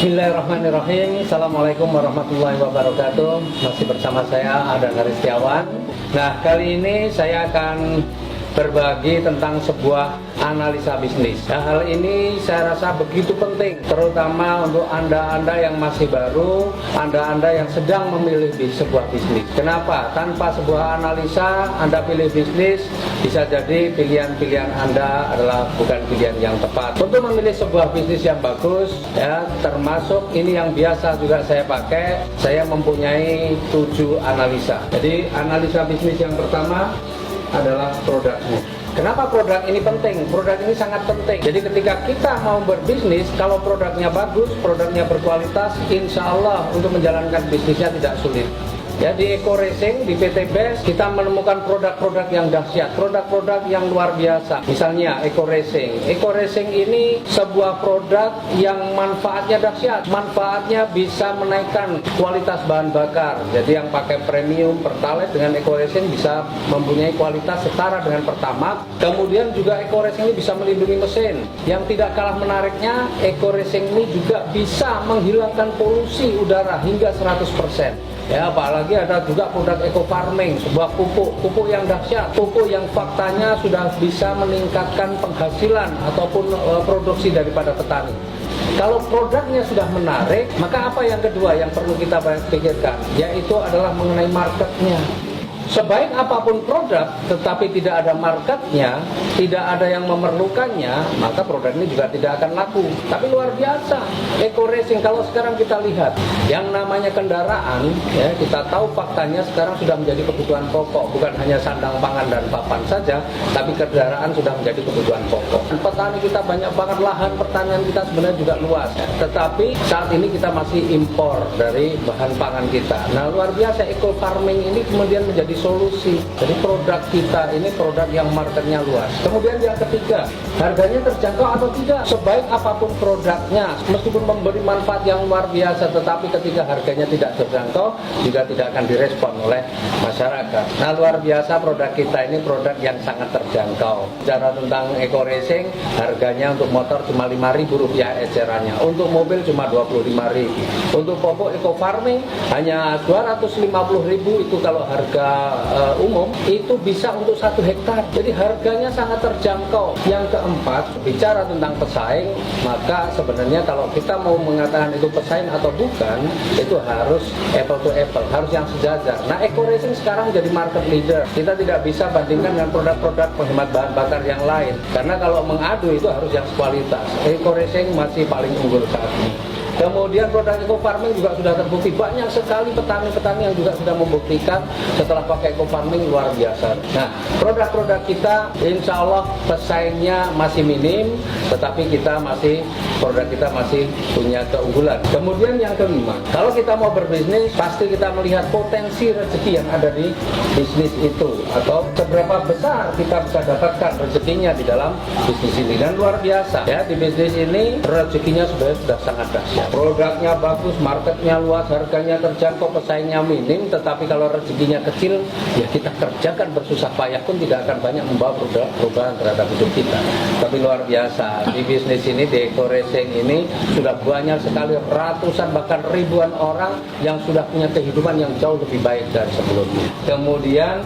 Bismillahirrahmanirrahim. Assalamualaikum warahmatullahi wabarakatuh. Masih bersama saya Adan Haristiawan. Nah, kali ini saya akan berbagi tentang sebuah analisa bisnis. Nah, hal ini saya rasa begitu penting, terutama untuk Anda-Anda yang masih baru, Anda-Anda yang sedang memilih sebuah bisnis. Kenapa? Tanpa sebuah analisa, Anda pilih bisnis, bisa jadi pilihan-pilihan Anda adalah bukan pilihan yang tepat. Untuk memilih sebuah bisnis yang bagus, ya, termasuk ini yang biasa juga saya pakai, saya mempunyai 7 analisa. Jadi, analisa bisnis yang pertama adalah produknya. Kenapa produk ini penting? Produk ini sangat penting. Jadi ketika kita mau berbisnis, kalau produknya bagus, produknya berkualitas, insya Allah untuk menjalankan bisnisnya tidak sulit. Ya, di Eco Racing, di PT Best, kita menemukan produk-produk yang dahsyat, produk-produk yang luar biasa. Misalnya Eco Racing. Eco Racing ini sebuah produk yang manfaatnya dahsyat. Manfaatnya bisa menaikkan kualitas bahan bakar. Jadi yang pakai premium Pertalite dengan Eco Racing bisa mempunyai kualitas setara dengan Pertamax. Kemudian juga Eco Racing ini bisa melindungi mesin. Yang tidak kalah menariknya, Eco Racing ini juga bisa menghilangkan polusi udara hingga 100%. Ya, apalagi ada juga produk eco farming, sebuah pupuk yang dahsyat, pupuk yang faktanya sudah bisa meningkatkan penghasilan ataupun produksi daripada petani. Kalau produknya sudah menarik, maka apa yang kedua yang perlu kita pikirkan, yaitu adalah mengenai marketnya. Sebaik apapun produk, tetapi tidak ada marketnya, tidak ada yang memerlukannya, maka produk ini juga tidak akan laku. Tapi luar biasa, Eco Racing kalau sekarang kita lihat, yang namanya kendaraan, ya, kita tahu faktanya sekarang sudah menjadi kebutuhan pokok, bukan hanya sandang pangan dan papan saja, tapi kendaraan sudah menjadi kebutuhan pokok. Petani kita banyak banget, lahan pertanian kita sebenarnya juga luas, ya. Tetapi saat ini kita masih impor dari bahan pangan kita. Nah, luar biasa, eco farming ini kemudian menjadi solusi. Jadi produk kita ini produk yang marketnya luas. Kemudian yang ketiga, harganya terjangkau atau tidak. Sebaik apapun produknya, meskipun memberi manfaat yang luar biasa, tetapi ketika harganya tidak terjangkau, juga tidak akan direspon oleh masyarakat. Nah, luar biasa produk kita ini produk yang sangat terjangkau. Bicara tentang Eco Racing, harganya untuk motor cuma Rp5.000 ecerannya. Untuk mobil cuma Rp25.000. Untuk pupuk Eco Farming hanya Rp250.000, itu kalau harga umum itu bisa untuk 1 hektar. Jadi harganya sangat terjangkau. Yang keempat, bicara tentang pesaing, maka sebenarnya kalau kita mau mengatakan itu pesaing atau bukan, itu harus apple to apple, harus yang sejajar. Nah, Eco Racing sekarang jadi market leader. Kita tidak bisa bandingkan dengan produk-produk penghemat bahan bakar yang lain, karena kalau mengadu itu harus yang kualitas. Eco Racing masih paling unggul saat ini. Kemudian produk eco farming juga sudah terbukti, banyak sekali petani-petani yang juga sudah membuktikan setelah pakai eco farming luar biasa. Nah, produk-produk kita insya Allah pesaingnya masih minim, tetapi produk kita masih punya keunggulan. Kemudian yang kelima, kalau kita mau berbisnis, pasti kita melihat potensi rezeki yang ada di bisnis itu, atau seberapa besar kita bisa dapatkan rezekinya di dalam bisnis ini. Dan luar biasa, ya, di bisnis ini rezekinya sudah sangat dahsyat. Produknya bagus, marketnya luas, harganya terjangkau, pesaingnya minim, tetapi kalau rezekinya kecil, ya kita kerjakan bersusah payah pun tidak akan banyak membawa perubahan terhadap hidup kita. Tapi luar biasa, di bisnis ini, di Eco Racing ini, sudah banyak sekali, ratusan bahkan ribuan orang yang sudah punya kehidupan yang jauh lebih baik dari sebelumnya. Kemudian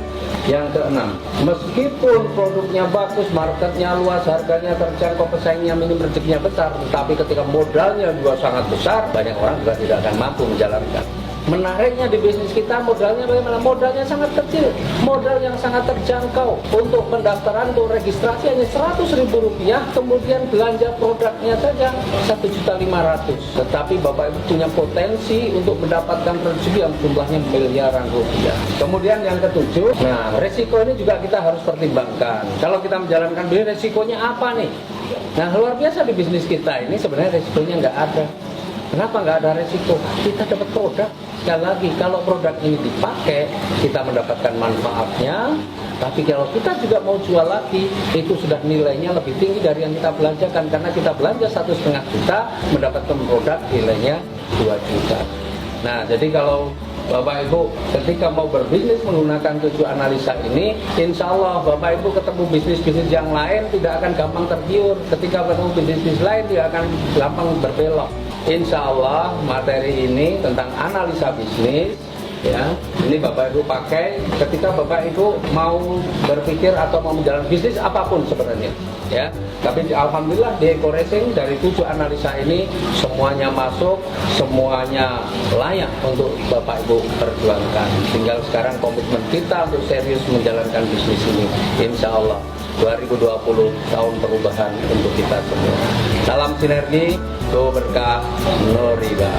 yang keenam, meskipun produknya bagus, marketnya luas, harganya terjangkau, pesaingnya minim, rezekinya besar, tetapi ketika modalnya juga sangat besar, banyak orang juga tidak akan mampu menjalankan. Menariknya di bisnis kita, modalnya bagaimana? Modalnya sangat kecil, modal yang sangat terjangkau. Untuk pendaftaran, untuk registrasi hanya Rp100.000, kemudian belanja produknya saja Rp1.500.000. Tetapi Bapak Ibu punya potensi untuk mendapatkan rezeki yang jumlahnya miliaran rupiah. Kemudian yang ketujuh, nah, resiko ini juga kita harus pertimbangkan. Kalau kita menjalankan bisnis, resikonya apa nih? Nah, luar biasa di bisnis kita ini sebenarnya resikonya nggak ada. Kenapa nggak ada resiko? Kita dapat produk. Sekali lagi, kalau produk ini dipakai, kita mendapatkan manfaatnya. Tapi kalau kita juga mau jual lagi, itu sudah nilainya lebih tinggi dari yang kita belanjakan. Karena kita belanja 1,5 juta, mendapatkan produk nilainya 2 juta. Nah, jadi kalau Bapak Ibu ketika mau berbisnis menggunakan 7 analisa ini, insya Allah Bapak Ibu ketemu bisnis-bisnis yang lain tidak akan gampang tergiur. Ketika ketemu bisnis lain tidak akan gampang berbelok. insya Allah materi ini tentang analisa bisnis, ya, ini Bapak Ibu pakai ketika Bapak Ibu mau berpikir atau mau menjalankan bisnis apapun sebenarnya, ya. Tapi alhamdulillah di Eko Racing dari 7 analisa ini semuanya masuk, semuanya layak untuk Bapak Ibu perjuangkan. Tinggal sekarang komitmen kita untuk serius menjalankan bisnis ini, insya Allah 2020 tahun perubahan untuk kita semua. Salam sinergi, go berkah, no riba.